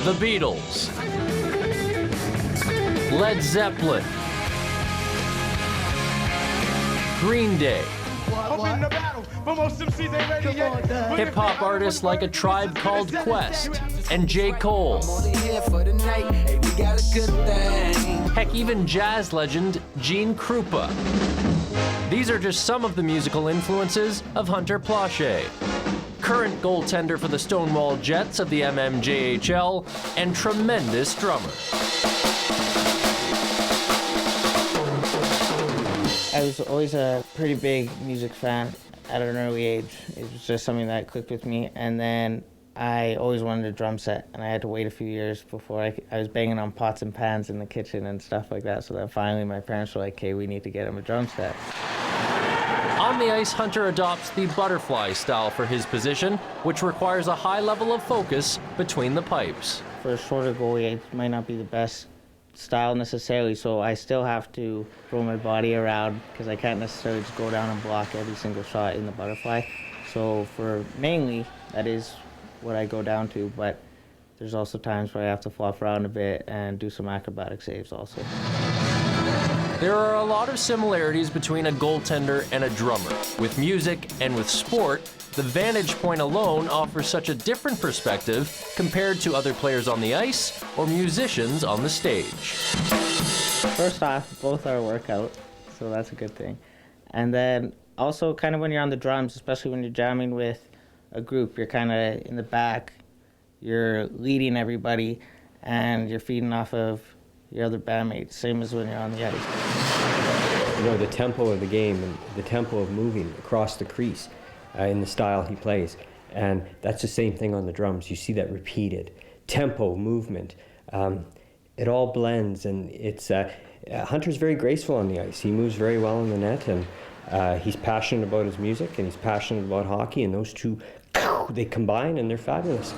The Beatles, Led Zeppelin, Green Day, hip-hop artists like A Tribe Called Quest and J. Cole. Heck, even jazz legend Gene Krupa. These are just some of the musical influences of Hunter Ploszay, current goaltender for the Stonewall Jets of the MMJHL and tremendous drummer. I was always a pretty big music fan at an early age. It was just something that clicked with me. And then I always wanted a drum set, and I had to wait a few years before I was banging on pots and pans in the kitchen and stuff like that. So then finally my parents were like, okay, we need to get him a drum set. On the ice, Hunter adopts the butterfly style for his position, which requires a high level of focus between the pipes. For a shorter goalie, it might not be the best style necessarily, so I still have to throw my body around because I can't necessarily just go down and block every single shot in the butterfly. So for mainly, that is what I go down to, but there's also times where I have to flop around a bit and do some acrobatic saves also. There are a lot of similarities between a goaltender and a drummer. With music and with sport, the vantage point alone offers such a different perspective compared to other players on the ice or musicians on the stage. First off, both are a workout, so that's a good thing. And then also kind of when you're on the drums, especially when you're jamming with a group, you're kind of in the back, you're leading everybody, and you're feeding off of your other bandmates, same as when you're on the ice. You know, the tempo of the game and the tempo of moving across the crease in the style he plays. And that's the same thing on the drums. You see that repeated. Tempo, movement, it all blends, and it's Hunter's very graceful on the ice. He moves very well in the net, and he's passionate about his music, and he's passionate about hockey, and those two, they combine, and they're fabulous.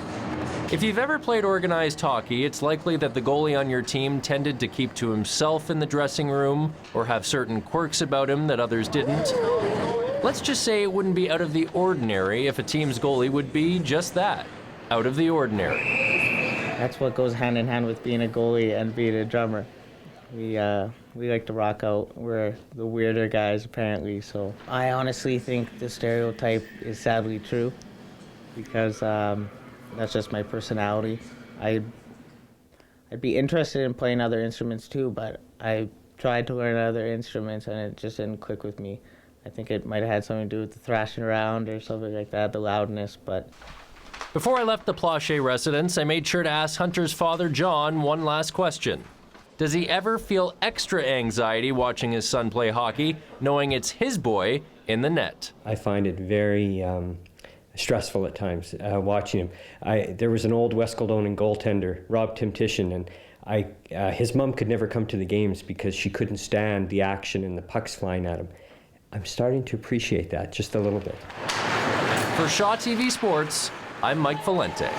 If you've ever played organized hockey, it's likely that the goalie on your team tended to keep to himself in the dressing room or have certain quirks about him that others didn't. Let's just say it wouldn't be out of the ordinary if a team's goalie would be just that, out of the ordinary. That's what goes hand in hand with being a goalie and being a drummer. We like to rock out. We're the weirder guys, apparently. So I honestly think the stereotype is sadly true because that's just my personality. I'd be interested in playing other instruments too, but I tried to learn other instruments and it just didn't click with me. I think it might have had something to do with the thrashing around or something like that, the loudness, but... Before I left the Ploszay residence, I made sure to ask Hunter's father, John, one last question. Does he ever feel extra anxiety watching his son play hockey, knowing it's his boy in the net? I find it very stressful at times watching him. There was an old West Kildonan goaltender, Rob Timtician, and his mom could never come to the games because she couldn't stand the action and the pucks flying at him. I'm starting to appreciate that just a little bit. For Shaw TV Sports, I'm Mike Valente.